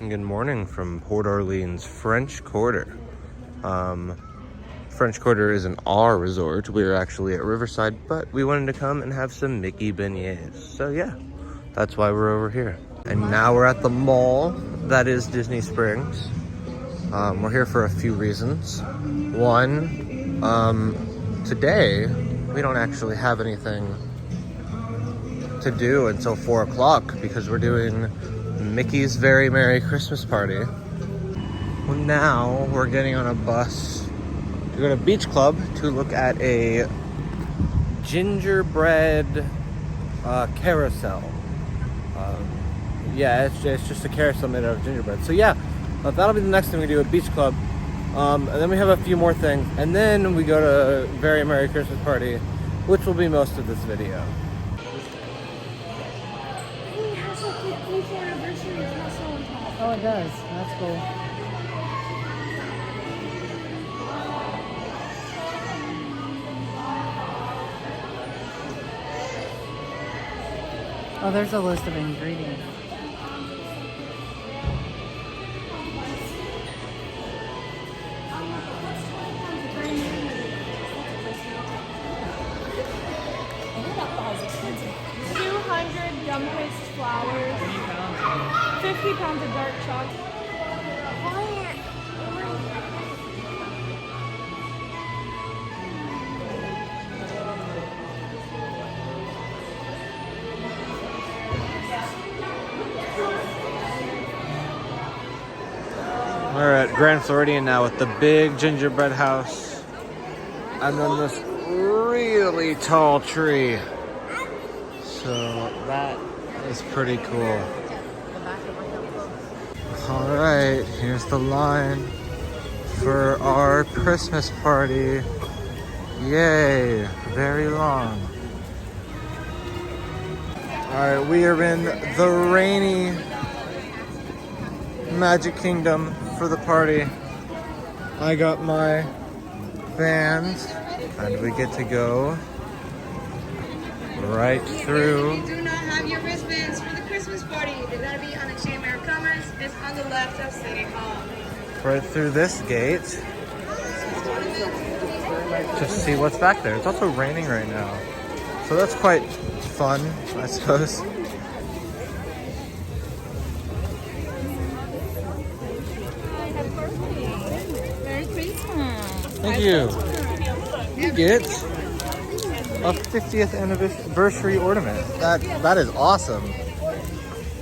Good morning from Port Orleans French Quarter. French Quarter isn't our resort. We're actually at Riverside, but we wanted to come and have some Mickey beignets. So yeah, that's why we're over here. And now we're at the mall that is Disney Springs. We're here for a few reasons. One, today we don't actually have anything to do until 4 o'clock because we're doing Mickey's Very Merry Christmas Party. Well, now we're getting on a bus to go to Beach Club to look at a gingerbread carousel. Yeah, it's just a carousel made out of gingerbread. So yeah, that'll be the next thing we do at Beach Club. And then we have a few more things. And then we go to Very Merry Christmas Party, which will be most of this video. Oh, it does. That's cool. Oh, there's a list of ingredients. Gum paste flowers, 50 pounds of dark chocolate. We're at Grand Floridian now with the big gingerbread house. And then this really tall tree. So that is pretty cool. All right, here's the line for our Christmas party. Yay, very long. All right, we are in the rainy Magic Kingdom for the party. I got my band and we get to go right through. If you do not have your wristbands for the Christmas party, they're gonna be on the Chamber of Commerce. It's on the left of City Hall. Right through this gate. Just see what's back there. It's also raining right now, so that's quite fun, I suppose. Merry Christmas. Thank you. You get a 50th anniversary ornament. That is awesome.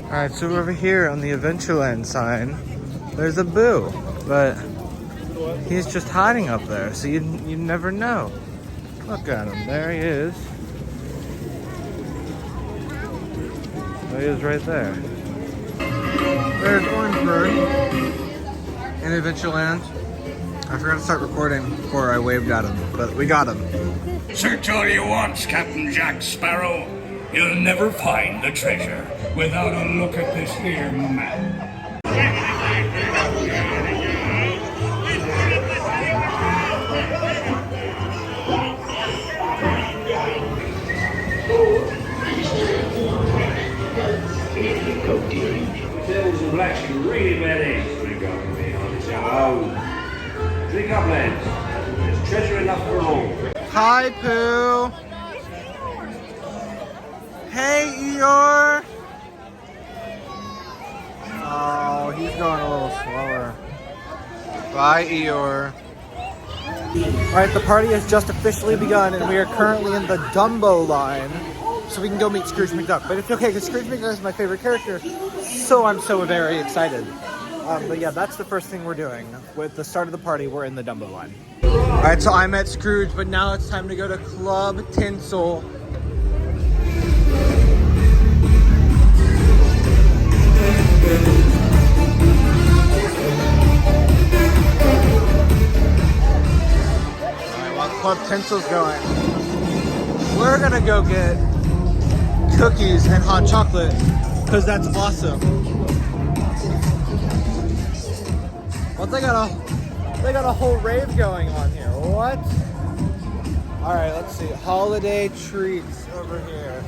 All right, so over here on the Adventureland sign, there's a Boo, but he's just hiding up there, so you never know. Look at him, there he is. There he is right there. There's Orange Bird in Adventureland. I forgot to start recording before I waved at him, but we got him. Search all you want, Captain Jack Sparrow. You'll never find the treasure without a look at this here map. Tails and blacks, you really bad eggs. Drink up with me, honey. Oh, drink up, lads. There's treasure enough for all. Hi, Pooh. Hey, Eeyore. Oh, he's going a little slower. Bye, Eeyore. All right, the party has just officially begun, and we are currently in the Dumbo line, so we can go meet Scrooge McDuck. But it's okay, because Scrooge McDuck is my favorite character, so I'm so very excited. But yeah, that's the first thing we're doing. With the start of the party, we're in the Dumbo line. All right, so I met Scrooge, but now it's time to go to Club Tinsel. All right, while Club Tinsel's going, we're gonna go get cookies and hot chocolate, because that's awesome. Well, they got a whole rave going on here. What? All right, let's see. Holiday treats over here.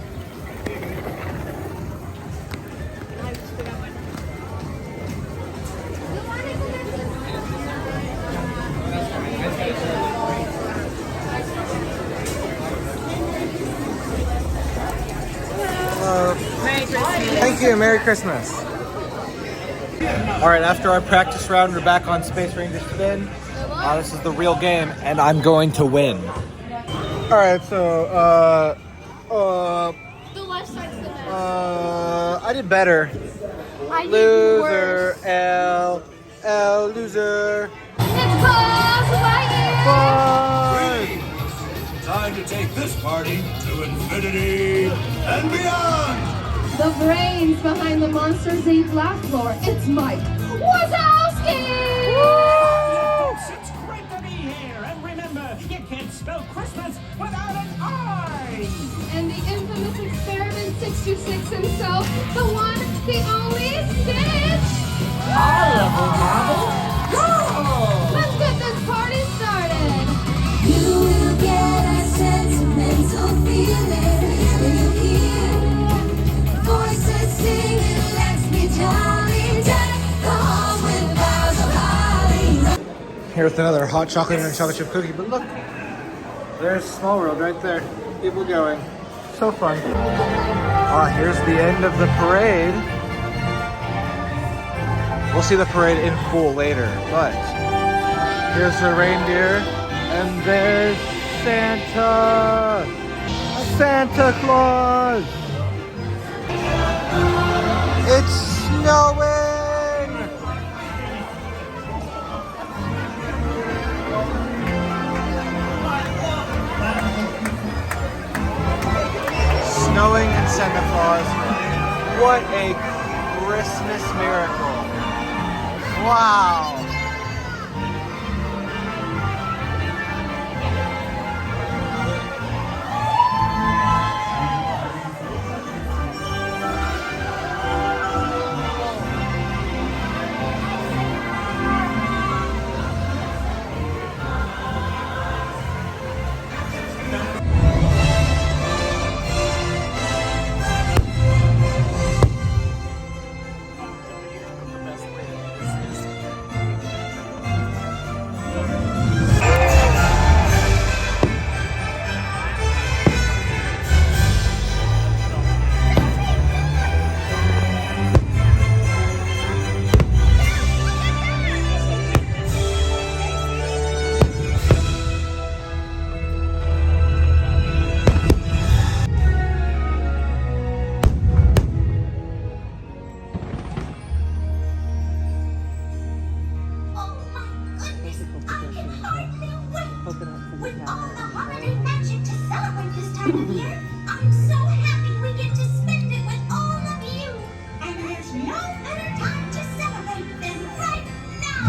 you. Merry Christmas. All right, after our practice round, we're back on Space Ranger Spin. This is the real game, and I'm going to win. All right, so The left side's the best. I did better. I did Loser, worse. L, loser. It's Buzz Lightyear. Bye. Time to take this party to infinity and beyond! The brains behind the Monsters Inc. laugh floor. It's Mike Wazowski! It's great to be here. And remember, you can't spell Christmas without an I. And the infamous Experiment 626 himself, the one, the only Stitch! Let's get this party started! You will get a sentimental feeling when you hear voices singing, let's be jolly, deck the halls with boughs of holly. Here with another hot chocolate and chocolate chip cookie, but look, there's Small World right there. People going. So fun. Here's the end of the parade. We'll see the parade in full later, but here's the reindeer, and there's Santa! Santa Claus! It's snowing! Snowing in Santa Claus. What a Christmas miracle. Wow. With all the holiday magic to celebrate this time of year, I'm so happy we get to spend it with all of you. And there's no better time to celebrate than right now.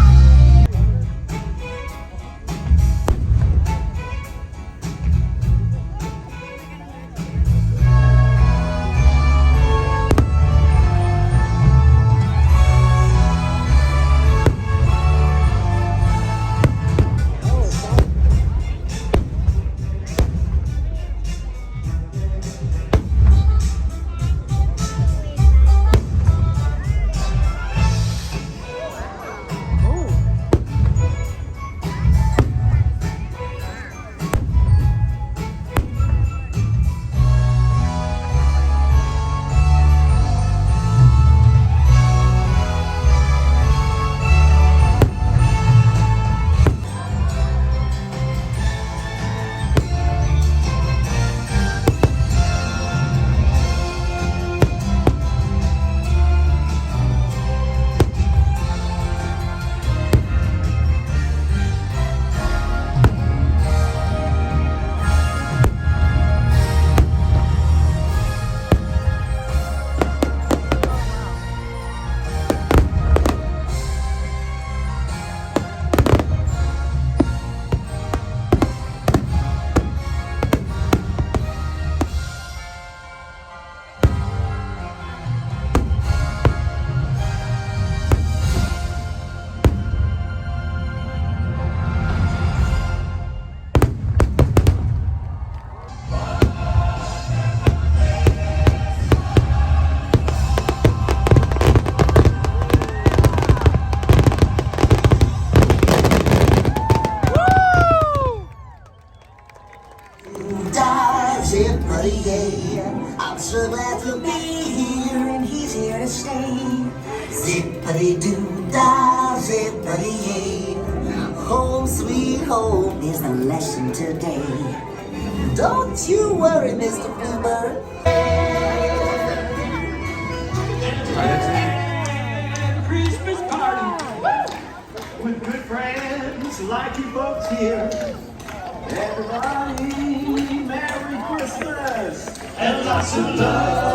Zippity-doo-dah, zippity-yay. Home sweet home is the lesson today. Don't you worry, Mr. Bluebird. Christmas party with good friends like you folks here. Everybody, Merry Christmas and lots of love.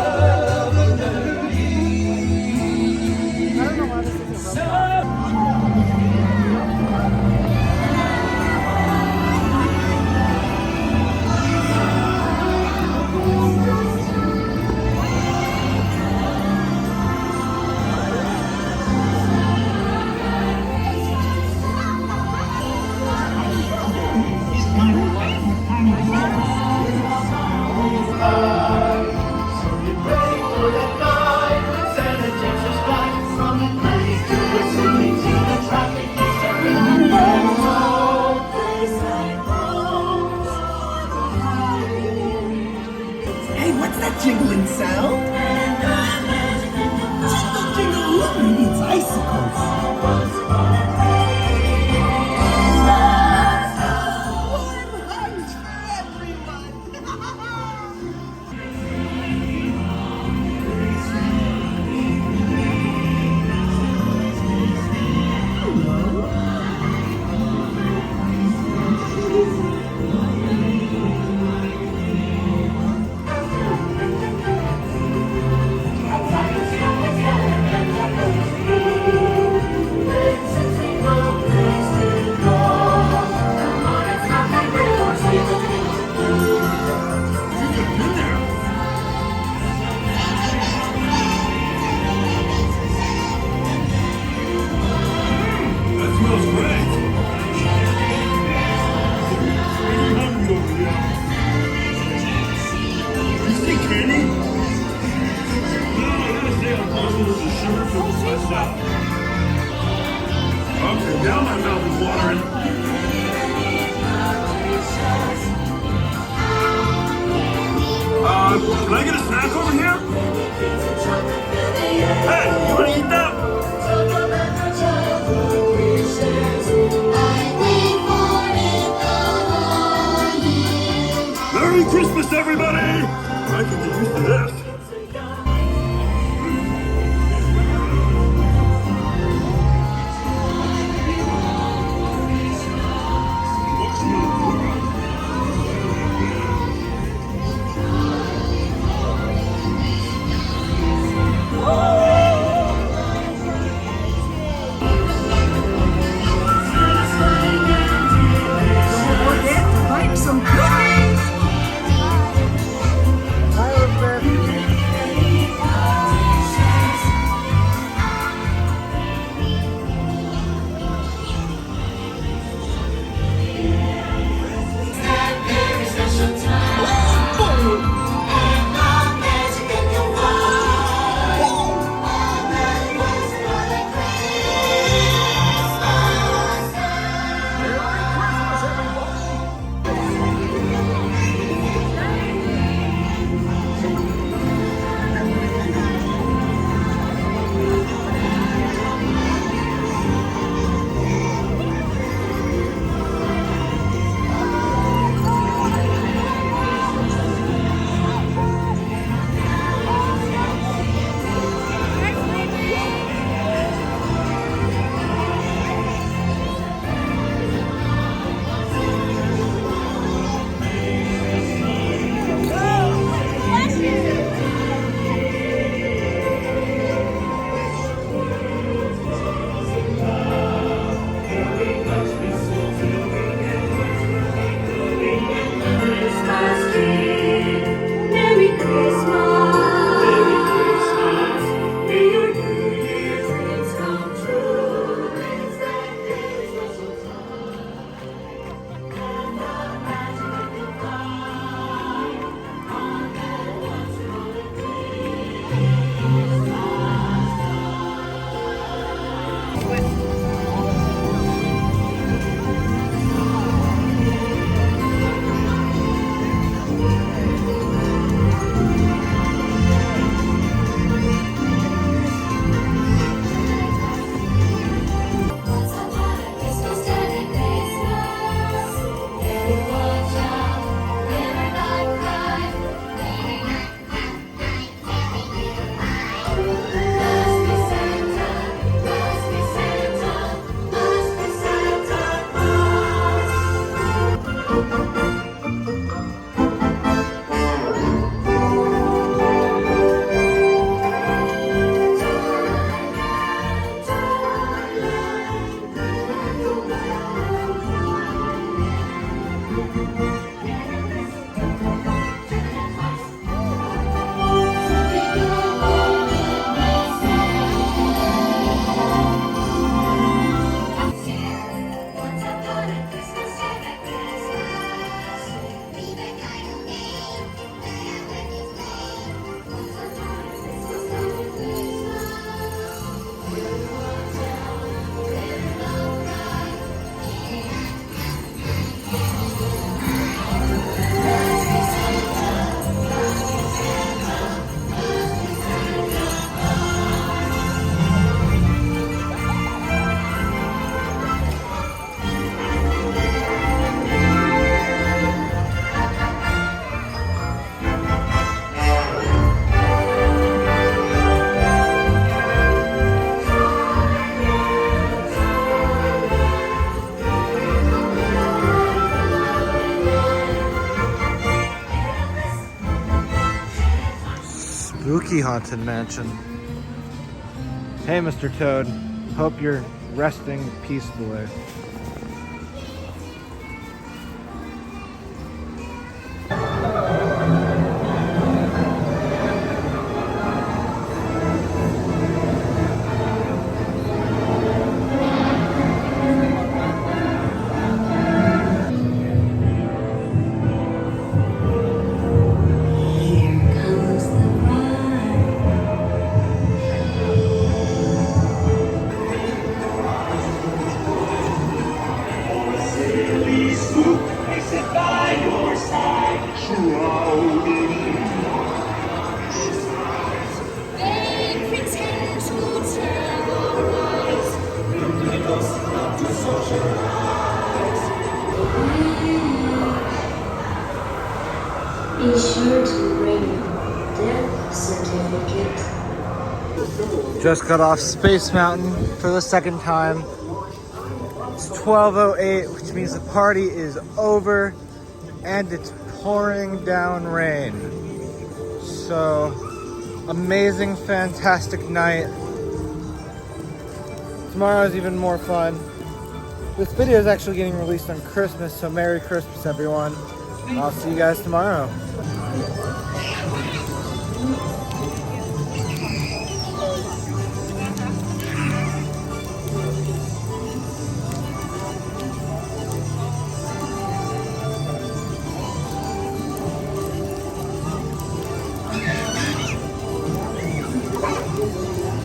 Hey, what's that jingling sound? Jingle, jingle, it's icicles. That smells great. Pretty hungry over here. You see candy? No, I gotta say I'm puzzled with the sugar cookies myself. Okay, now my mouth is watering. Can I get a snack over here? Hey, you wanna eat that? Merry Christmas, everybody! I can get used to this. spooky haunted mansion. Hey, Mr. Toad. Hope you're resting peacefully. They pretend to terrorize. Be sure to bring your death certificate. Just got off Space Mountain for the second time. It's 12:08, which means the party is over and it's pouring down rain. So, amazing, fantastic night. Tomorrow is even more fun. This video is actually getting released on Christmas, so Merry Christmas, everyone. I'll see you guys tomorrow.